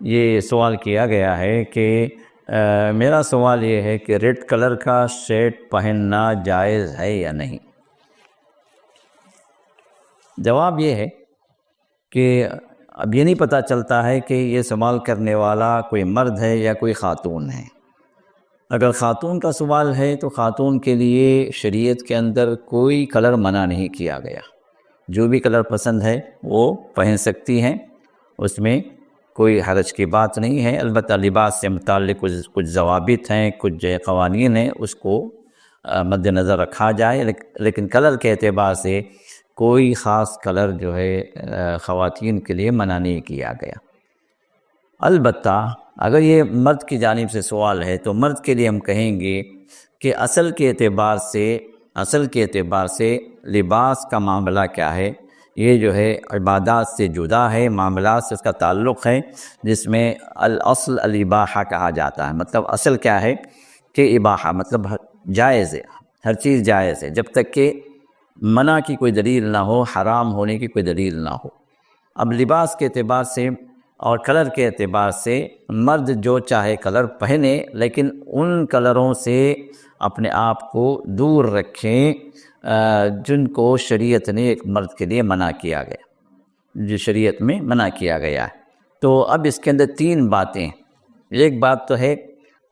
یہ سوال کیا گیا ہے کہ میرا سوال یہ ہے کہ ریڈ کلر کا شرٹ پہننا جائز ہے یا نہیں؟ جواب یہ ہے کہ اب یہ نہیں پتہ چلتا ہے کہ یہ سوال کرنے والا کوئی مرد ہے یا کوئی خاتون ہے۔ اگر خاتون کا سوال ہے تو خاتون کے لیے شریعت کے اندر کوئی کلر منع نہیں کیا گیا، جو بھی کلر پسند ہے وہ پہن سکتی ہیں، اس میں کوئی حرج کی بات نہیں ہے۔ البتہ لباس سے متعلق کچھ ضوابط ہیں، کچھ قوانین ہیں، اس کو مد نظر رکھا جائے، لیکن کلر کے اعتبار سے کوئی خاص کلر جو ہے خواتین کے لیے منع نہیں کیا گیا۔ البتہ اگر یہ مرد کی جانب سے سوال ہے تو مرد کے لیے ہم کہیں گے کہ اصل کے اعتبار سے لباس کا معاملہ کیا ہے، یہ جو ہے عبادات سے جدا ہے، معاملات سے اس کا تعلق ہے، جس میں الاصل الاباحہ کہا جاتا ہے۔ مطلب اصل کیا ہے کہ اباحہ، مطلب جائز ہے، ہر چیز جائز ہے جب تک کہ منع کی کوئی دلیل نہ ہو، حرام ہونے کی کوئی دلیل نہ ہو۔ اب لباس کے اعتبار سے اور کلر کے اعتبار سے مرد جو چاہے کلر پہنے، لیکن ان کلروں سے اپنے آپ کو دور رکھیں جن کو شریعت نے ایک مرد کے لیے منع کیا گیا، جو شریعت میں منع کیا گیا ہے۔ تو اب اس کے اندر تین باتیں، ایک بات تو ہے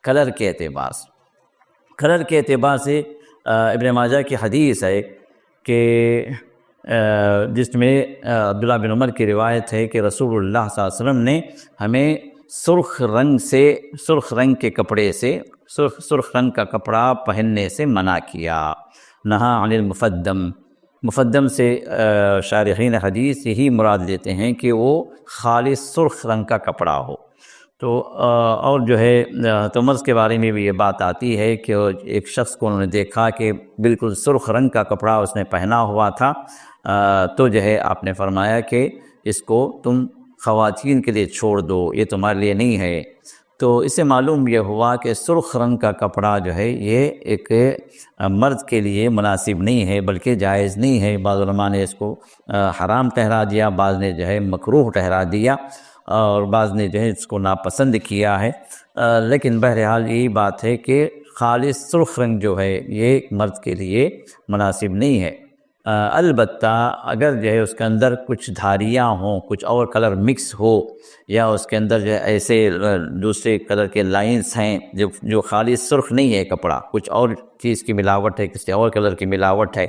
کلر کے اعتبار سے۔ کلر کے اعتبار سے ابن ماجہ کی حدیث ہے کہ جس میں عبداللہ بن عمر کی روایت ہے کہ رسول اللہ صلی اللہ علیہ وسلم نے ہمیں سرخ رنگ کے کپڑے سے، سرخ رنگ کا کپڑا پہننے سے منع کیا۔ نہا عن المفدم، مفدم سے شارحین حدیث یہی مراد لیتے ہیں کہ وہ خالص سرخ رنگ کا کپڑا ہو۔ تو اور جو ہے تمرز کے بارے میں بھی یہ بات آتی ہے کہ ایک شخص کو انہوں نے دیکھا کہ بالکل سرخ رنگ کا کپڑا اس نے پہنا ہوا تھا، تو جو ہے آپ نے فرمایا کہ اس کو تم خواتین کے لیے چھوڑ دو، یہ تمہارے لیے نہیں ہے۔ تو اس سے معلوم یہ ہوا کہ سرخ رنگ کا کپڑا جو ہے یہ ایک مرد کے لیے مناسب نہیں ہے، بلکہ جائز نہیں ہے۔ بعض علماء نے اس کو حرام ٹھہرا دیا، بعض نے جو ہے مکروہ ٹھہرا دیا، اور بعض نے جو ہے اس کو ناپسند کیا ہے۔ لیکن بہرحال یہی بات ہے کہ خالص سرخ رنگ جو ہے یہ مرد کے لیے مناسب نہیں ہے۔ البتہ اگر جو ہے اس کے اندر کچھ دھاریاں ہوں، کچھ اور کلر مکس ہو، یا اس کے اندر جو ہے ایسے دوسرے کلر کے لائنز ہیں جو خالص سرخ نہیں ہے کپڑا، کچھ اور چیز کی ملاوٹ ہے، کسی اور کلر کی ملاوٹ ہے،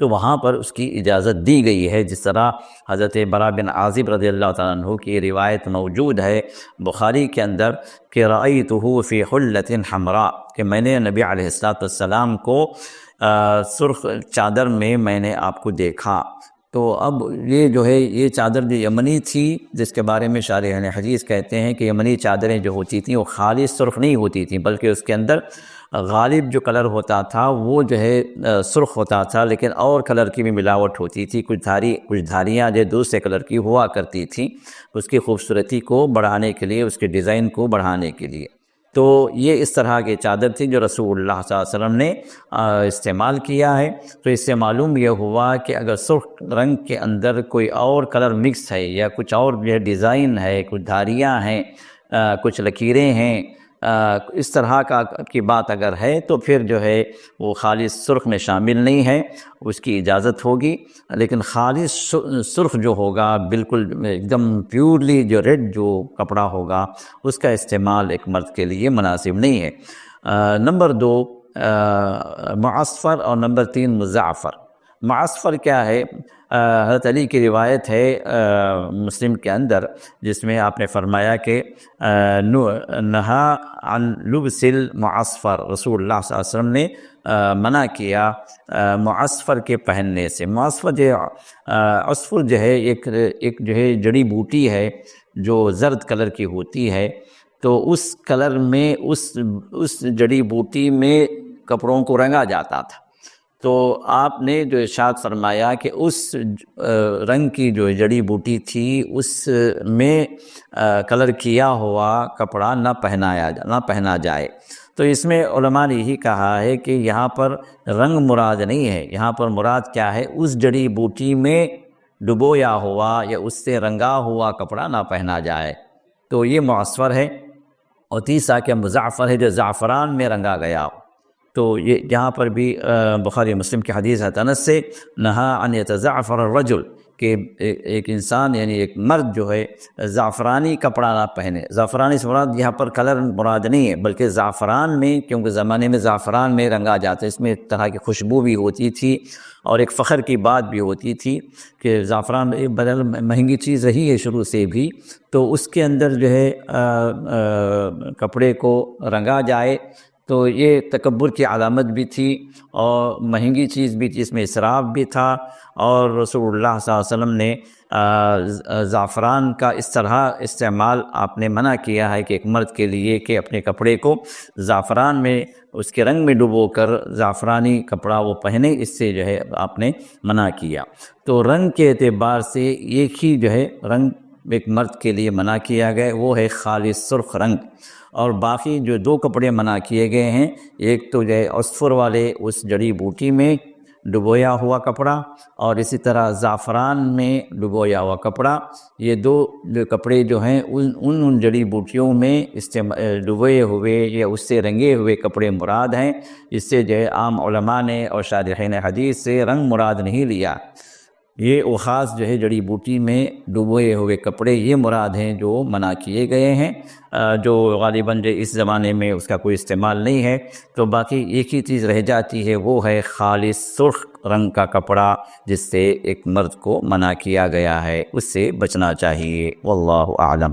تو وہاں پر اس کی اجازت دی گئی ہے۔ جس طرح حضرت برا بن عازب رضی اللہ تعالیٰ عنہ کی روایت موجود ہے بخاری کے اندر کہ رأیتہ فی حلۃ حمراء، کہ میں نے نبی علیہ السلام کو سرخ چادر میں نے آپ کو دیکھا۔ تو اب یہ جو ہے یہ چادر جو یمنی تھی، جس کے بارے میں شارحین حدیث کہتے ہیں کہ یمنی چادریں جو ہوتی تھیں وہ خالص سرخ نہیں ہوتی تھیں، بلکہ اس کے اندر غالب جو کلر ہوتا تھا وہ جو ہے سرخ ہوتا تھا، لیکن اور کلر کی بھی ملاوٹ ہوتی تھی، کچھ دھاریاں جو دوسرے کلر کی ہوا کرتی تھیں، اس کی خوبصورتی کو بڑھانے کے لیے، اس کے ڈیزائن کو بڑھانے کے لیے۔ تو یہ اس طرح کی چادر تھی جو رسول اللہ صلی اللہ علیہ وسلم نے استعمال کیا ہے۔ تو اس سے معلوم یہ ہوا کہ اگر سرخ رنگ کے اندر کوئی اور کلر مکس ہے، یا کچھ اور جو ہے ڈیزائن ہے، کچھ دھاریاں ہیں، کچھ لکیریں ہیں، اس طرح کی بات اگر ہے تو پھر جو ہے وہ خالص سرخ میں شامل نہیں ہے، اس کی اجازت ہوگی۔ لیکن خالص سرخ جو ہوگا، بالکل ایک دم پیورلی جو ریڈ جو کپڑا ہوگا، اس کا استعمال ایک مرد کے لیے مناسب نہیں ہے۔ نمبر 2 معصفر، اور نمبر 3 مزعفر۔ معصفر کیا ہے؟ حضرت علی کی روایت ہے مسلم کے اندر، جس میں آپ نے فرمایا کہ نہا عن لبس المعصفر، رسول اللہ صلی اللہ علیہ وسلم نے منع کیا معصفر کے پہننے سے۔ معصفر جو عصفر جو ہے ایک جو ہے جڑی بوٹی ہے جو زرد کلر کی ہوتی ہے، تو اس کلر میں اس جڑی بوٹی میں کپڑوں کو رنگا جاتا تھا۔ تو آپ نے جو ارشاد فرمایا کہ اس رنگ کی جو جڑی بوٹی تھی اس میں کلر کیا ہوا کپڑا نہ پہنا جائے۔ تو اس میں علماء نے یہی کہا ہے کہ یہاں پر رنگ مراد نہیں ہے، یہاں پر مراد کیا ہے، اس جڑی بوٹی میں ڈبویا ہوا یا اس سے رنگا ہوا کپڑا نہ پہنا جائے۔ تو یہ معصفر ہے، اور تیسرا کہ مزعفر ہے جو زعفران میں رنگا گیا ہو۔ تو یہ یہاں پر بھی بخاری مسلم کی حدیث ہے انس سے، نہا ان یتزعفر الرجل، کہ ایک انسان یعنی ایک مرد جو ہے زعفرانی کپڑا نہ پہنے۔ زعفرانی سے مراد یہاں پر کلر مراد نہیں ہے، بلکہ زعفران میں، کیونکہ زمانے میں زعفران میں رنگا جاتا ہے، اس میں ایک طرح کی خوشبو بھی ہوتی تھی اور ایک فخر کی بات بھی ہوتی تھی کہ زعفران ایک بدل مہنگی چیز رہی ہے شروع سے بھی، تو اس کے اندر جو ہے کپڑے کو رنگا جائے تو یہ تکبر کی علامت بھی تھی اور مہنگی چیز بھی تھی، اس میں اسراف بھی تھا، اور رسول اللہ صلی اللہ علیہ وسلم نے زعفران کا اس طرح استعمال آپ نے منع کیا ہے کہ ایک مرد کے لیے کہ اپنے کپڑے کو زعفران میں اس کے رنگ میں ڈبو کر زعفرانی کپڑا وہ پہنے، اس سے جو ہے آپ نے منع کیا۔ تو رنگ کے اعتبار سے ایک ہی جو ہے رنگ ایک مرد کے لیے منع کیا گیا، وہ ہے خالص سرخ رنگ، اور باقی جو دو کپڑے منع کیے گئے ہیں، ایک تو جو ہے عصفر والے اس جڑی بوٹی میں ڈبویا ہوا کپڑا، اور اسی طرح زعفران میں ڈبویا ہوا کپڑا، یہ دو کپڑے جو ہیں ان جڑی بوٹیوں میں ڈبوئے ہوئے یا اس سے رنگے ہوئے کپڑے مراد ہیں۔ اس سے جو ہے عام علماء نے اور شارحین حدیث سے رنگ مراد نہیں لیا، یہ وہ خاص جو ہے جڑی بوٹی میں ڈبوئے ہوئے کپڑے یہ مراد ہیں جو منع کیے گئے ہیں، جو غالباً جو اس زمانے میں اس کا کوئی استعمال نہیں ہے۔ تو باقی ایک ہی چیز رہ جاتی ہے، وہ ہے خالص سرخ رنگ کا کپڑا، جس سے ایک مرد کو منع کیا گیا ہے، اس سے بچنا چاہیے۔ واللہ اعلم۔